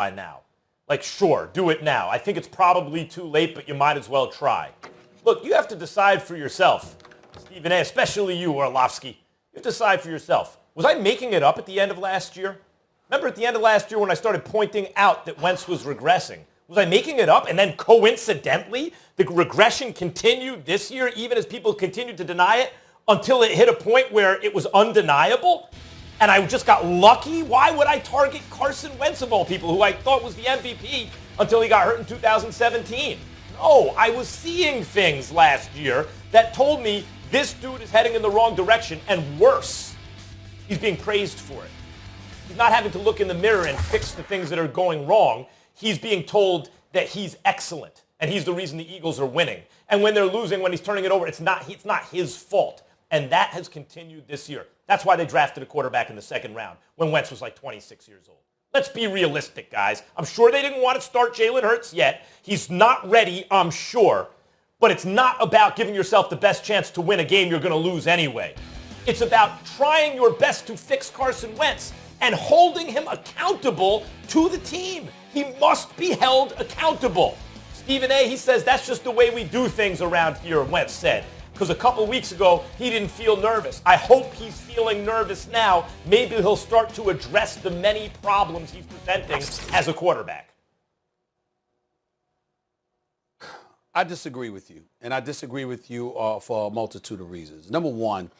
by now. Like, sure, do it now. I think it's probably too late, but you might as well try. Look, you have to decide for yourself, Stephen A., especially you, Orlovsky. You have to decide for yourself. Was I making it up at the end of last year? Remember at the end of last year when I started pointing out that Wentz was regressing? Was I making it up? And then coincidentally, the regression continued this year, even as people continued to deny it, until it hit a point where it was undeniable? And I just got lucky? Why would I target Carson Wentz of all people, who I thought was the MVP until he got hurt in 2017? No, I was seeing things last year that told me this dude is heading in the wrong direction, and worse, he's being praised for it. He's not having to look in the mirror and fix the things that are going wrong. He's being told that he's excellent, and he's the reason the Eagles are winning. And when they're losing, when he's turning it over, it's not his fault. And that has continued this year. That's why they drafted a quarterback in the second round when Wentz was like 26 years old. Let's be realistic, guys. I'm sure they didn't want to start Jalen Hurts yet. He's not ready, I'm sure. But it's not about giving yourself the best chance to win a game you're going to lose anyway. It's about trying your best to fix Carson Wentz and holding him accountable to the team. He must be held accountable. Stephen A., he says that's just the way we do things around here, Wentz said. Because a couple weeks ago, he didn't feel nervous. I hope he's feeling nervous now. Maybe he'll start to address the many problems he's presenting as a quarterback. I disagree with you, and I disagree with you for a multitude of reasons. Number one,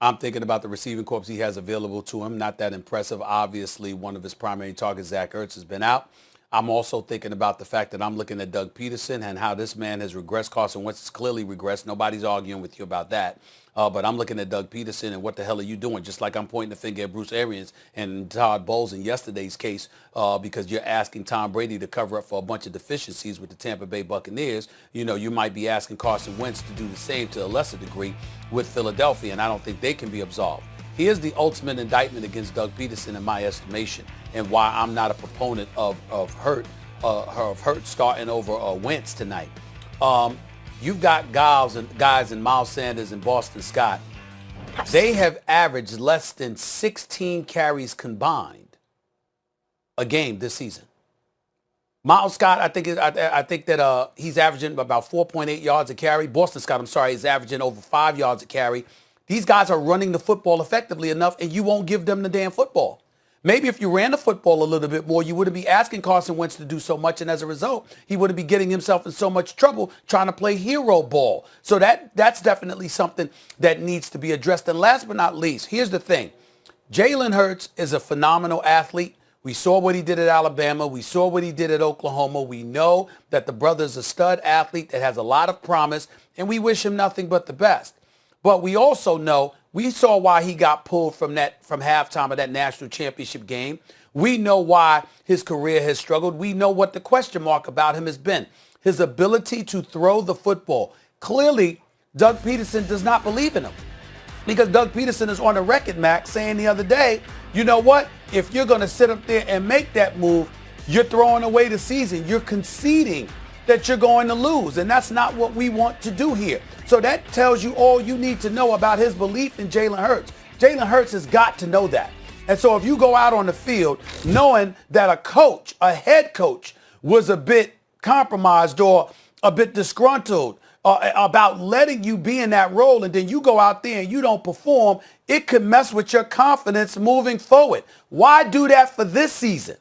I'm thinking about the receiving corps he has available to him. Not that impressive. Obviously, one of his primary targets, Zach Ertz, has been out. I'm also thinking about the fact that I'm looking at Doug Peterson and how this man has regressed. Carson Wentz has clearly regressed. Nobody's arguing with you about that. But I'm looking at Doug Peterson and what the hell are you doing? Just like I'm pointing the finger at Bruce Arians and Todd Bowles in yesterday's case because you're asking Tom Brady to cover up for a bunch of deficiencies with the Tampa Bay Buccaneers. You know, you might be asking Carson Wentz to do the same to a lesser degree with Philadelphia, and I don't think they can be absolved. Here's the ultimate indictment against Doug Peterson in my estimation, and why I'm not a proponent of Hurt starting over Wentz tonight. You've got guys in Miles Sanders and Boston Scott. They have averaged less than 16 carries combined a game this season. Miles Scott, I think that he's averaging about 4.8 yards a carry. Boston Scott, is averaging over 5 yards a carry. These guys are running the football effectively enough, and you won't give them the damn football. Maybe if you ran the football a little bit more, you wouldn't be asking Carson Wentz to do so much, and as a result, he wouldn't be getting himself in so much trouble trying to play hero ball. So that's definitely something that needs to be addressed. And last but not least, here's the thing. Jalen Hurts is a phenomenal athlete. We saw what he did at Alabama. We saw what he did at Oklahoma. We know that the brother's a stud athlete that has a lot of promise, and we wish him nothing but the best. But we also know, we saw why he got pulled from halftime of that national championship game. We know why his career has struggled. We know what the question mark about him has been. His ability to throw the football. Clearly, Doug Peterson does not believe in him. Because Doug Peterson is on the record, Max, saying the other day, you know what? If you're going to sit up there and make that move, you're throwing away the season. You're conceding that you're going to lose, and that's not what we want to do here. So that tells you all you need to know about his belief in Jalen Hurts. Jalen Hurts has got to know that. And so if you go out on the field knowing that a head coach, was a bit compromised or a bit disgruntled about letting you be in that role, and then you go out there and you don't perform, it could mess with your confidence moving forward. Why do that for this season?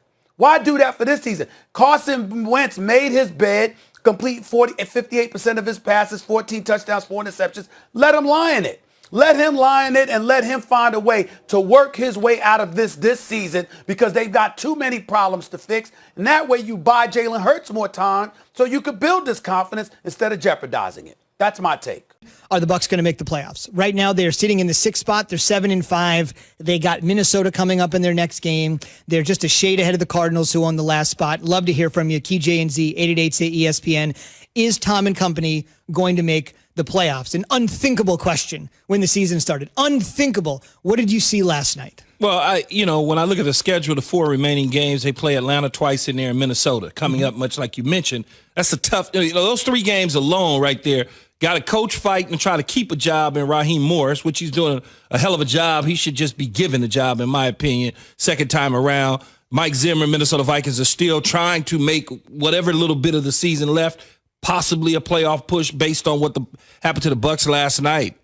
Carson Wentz made his bed, complete 58% of his passes, 14 touchdowns, 4 interceptions. Let him lie in it. Let him lie in it and let him find a way to work his way out of this season, because they've got too many problems to fix. And that way you buy Jalen Hurts more time so you could build this confidence instead of jeopardizing it. That's my take. Are the Bucs going to make the playoffs? Right now, they're sitting in the 6th spot. They're 7-5. They got Minnesota coming up in their next game. They're just a shade ahead of the Cardinals, who won the last spot. Love to hear from you. Key J&Z, 888-ESPN. Is Tom and company going to make the playoffs? An unthinkable question when the season started. Unthinkable. What did you see last night? Well, when I look at the schedule, the 4 remaining games, they play Atlanta twice in there and Minnesota coming up, much like you mentioned. That's a tough, those 3 games alone right there. Got a coach fight and try to keep a job in Raheem Morris, which he's doing a hell of a job. He should just be given the job, in my opinion, second time around. Mike Zimmer, Minnesota Vikings are still trying to make whatever little bit of the season left possibly a playoff push based on what happened to the Bucs last night.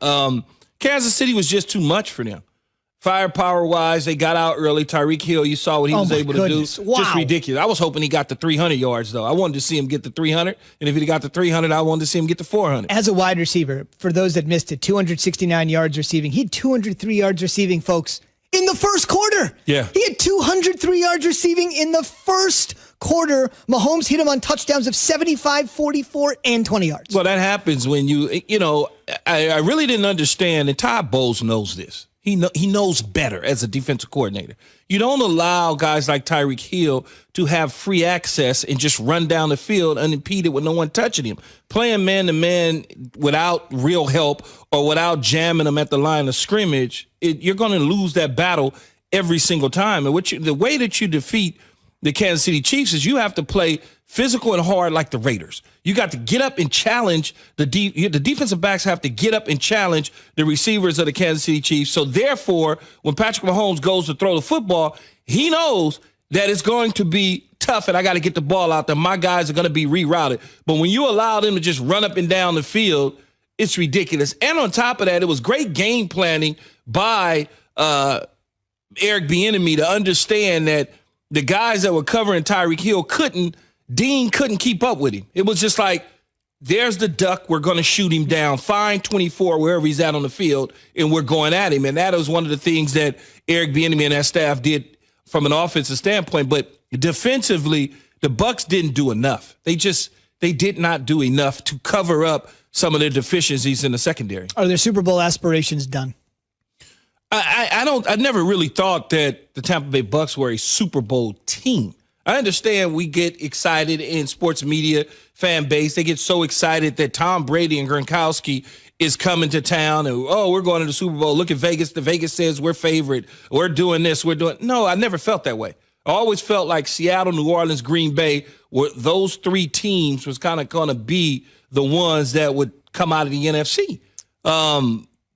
Kansas City was just too much for them. Firepower-wise, they got out early. Tyreek Hill, you saw what he was able to do. Wow. Just ridiculous. I was hoping he got to 300 yards, though. I wanted to see him get to 300, and if he got to 300, I wanted to see him get to 400. As a wide receiver, for those that missed it, 269 yards receiving. He had 203 yards receiving, folks, in the first quarter. Yeah. He had 203 yards receiving in the first quarter. Mahomes hit him on touchdowns of 75, 44, and 20 yards. Well, that happens when I really didn't understand, and Todd Bowles knows this. He knows better as a defensive coordinator. You don't allow guys like Tyreek Hill to have free access and just run down the field unimpeded with no one touching him. Playing man-to-man without real help or without jamming them at the line of scrimmage, you're going to lose that battle every single time. And the way that you defeat the Kansas City Chiefs is you have to play physical and hard like the Raiders. You got to get up and challenge the defensive backs have to get up and challenge the receivers of the Kansas City Chiefs. So therefore, when Patrick Mahomes goes to throw the football, he knows that it's going to be tough and I got to get the ball out there. My guys are going to be rerouted. But when you allow them to just run up and down the field, it's ridiculous. And on top of that, it was great game planning by Eric Bieniemy to understand that the guys that were covering Tyreek Hill Dean couldn't keep up with him. It was just like, there's the duck. We're going to shoot him down. Fine 24, wherever he's at on the field, and we're going at him. And that was one of the things that Eric Bieniemy and that staff did from an offensive standpoint. But defensively, the Bucs didn't do enough. They did not do enough to cover up some of their deficiencies in the secondary. Are their Super Bowl aspirations done? I never really thought that the Tampa Bay Bucs were a Super Bowl team. I understand we get excited in sports media fan base. They get so excited that Tom Brady and Gronkowski is coming to town and, we're going to the Super Bowl. Look at Vegas. The Vegas says we're favorite. We're doing this. No, I never felt that way. I always felt like Seattle, New Orleans, Green Bay, were those three teams was kind of going to be the ones that would come out of the NFC.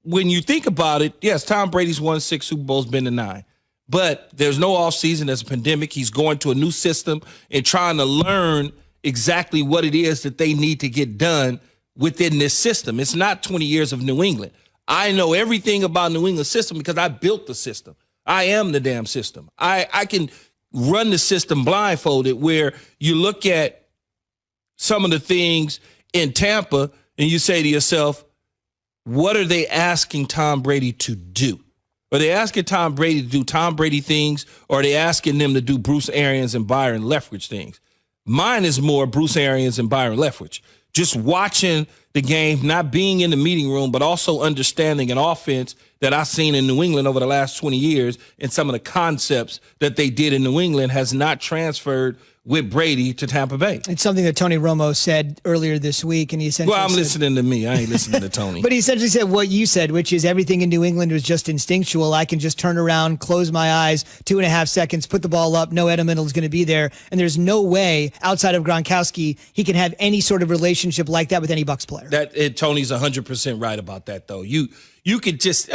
When you think about it, yes, Tom Brady's won 6 Super Bowls, been to 9. But there's no offseason. There's a pandemic. He's going to a new system and trying to learn exactly what it is that they need to get done within this system. It's not 20 years of New England. I know everything about New England system because I built the system. I am the damn system. I can run the system blindfolded, where you look at some of the things in Tampa and you say to yourself, what are they asking Tom Brady to do? Are they asking Tom Brady to do Tom Brady things, or are they asking them to do Bruce Arians and Byron Leftwich things? Mine is more Bruce Arians and Byron Leftwich. Just watching the game, not being in the meeting room, but also understanding an offense that I've seen in New England over the last 20 years, and some of the concepts that they did in New England has not transferred with Brady to Tampa Bay. It's something that Tony Romo said earlier this week, and he essentially I'm listening to me. I ain't listening to Tony. But he essentially said what you said, which is everything in New England was just instinctual. I can just turn around, close my eyes, 2.5 seconds, put the ball up. No Edelman is going to be there. And there's no way outside of Gronkowski he can have any sort of relationship like that with any Bucs player. Tony's 100% right about that, though. You could just,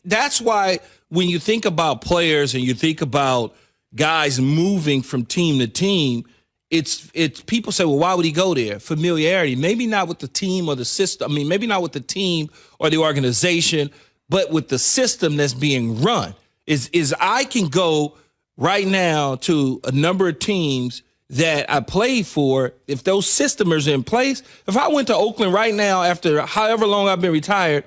that's why when you think about players and you think about guys moving from team to team, it's people say, well, why would he go there? Familiarity. Maybe not with the team or the system. Maybe not with the team or the organization, but with the system that's being run. Is I can go right now to a number of teams that I played for. If those systems are in place, if I went to Oakland right now after however long I've been retired,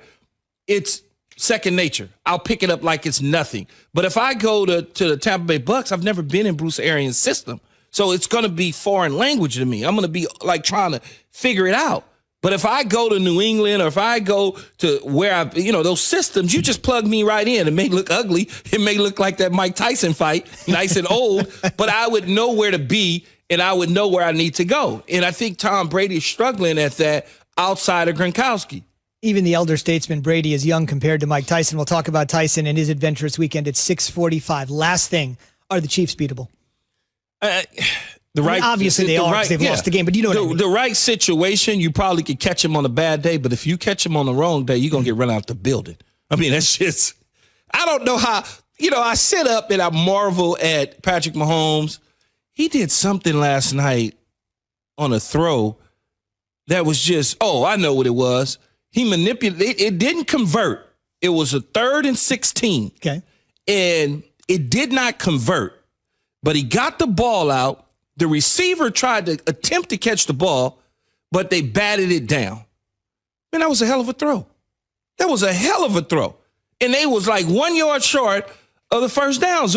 it's second nature. I'll pick it up like it's nothing. But if I go to the Tampa Bay Bucs, I've never been in Bruce Arians' system. So it's going to be foreign language to me. I'm going to be like trying to figure it out. But if I go to New England, or if I go to where those systems, you just plug me right in. It may look ugly. It may look like that Mike Tyson fight, nice and old, but I would know where to be and I would know where I need to go. And I think Tom Brady is struggling at that outside of Gronkowski. Even the elder statesman Brady is young compared to Mike Tyson. We'll talk about Tyson and his adventurous weekend at 6:45. Last thing, are the Chiefs beatable? Obviously they are because they've lost the game, but you know what I mean. The right situation, you probably could catch him on a bad day, but if you catch him on the wrong day, you're going to get run out the building. That's just, I don't know how. I sit up and I marvel at Patrick Mahomes. He did something last night on a throw that was just, I know what it was. He manipulated. It didn't convert. It was a 3rd and 16. Okay. And it did not convert. But he got the ball out. The receiver tried to attempt to catch the ball, but they batted it down. Man, that was a hell of a throw. That was a hell of a throw. And they was like 1 yard short of the first down.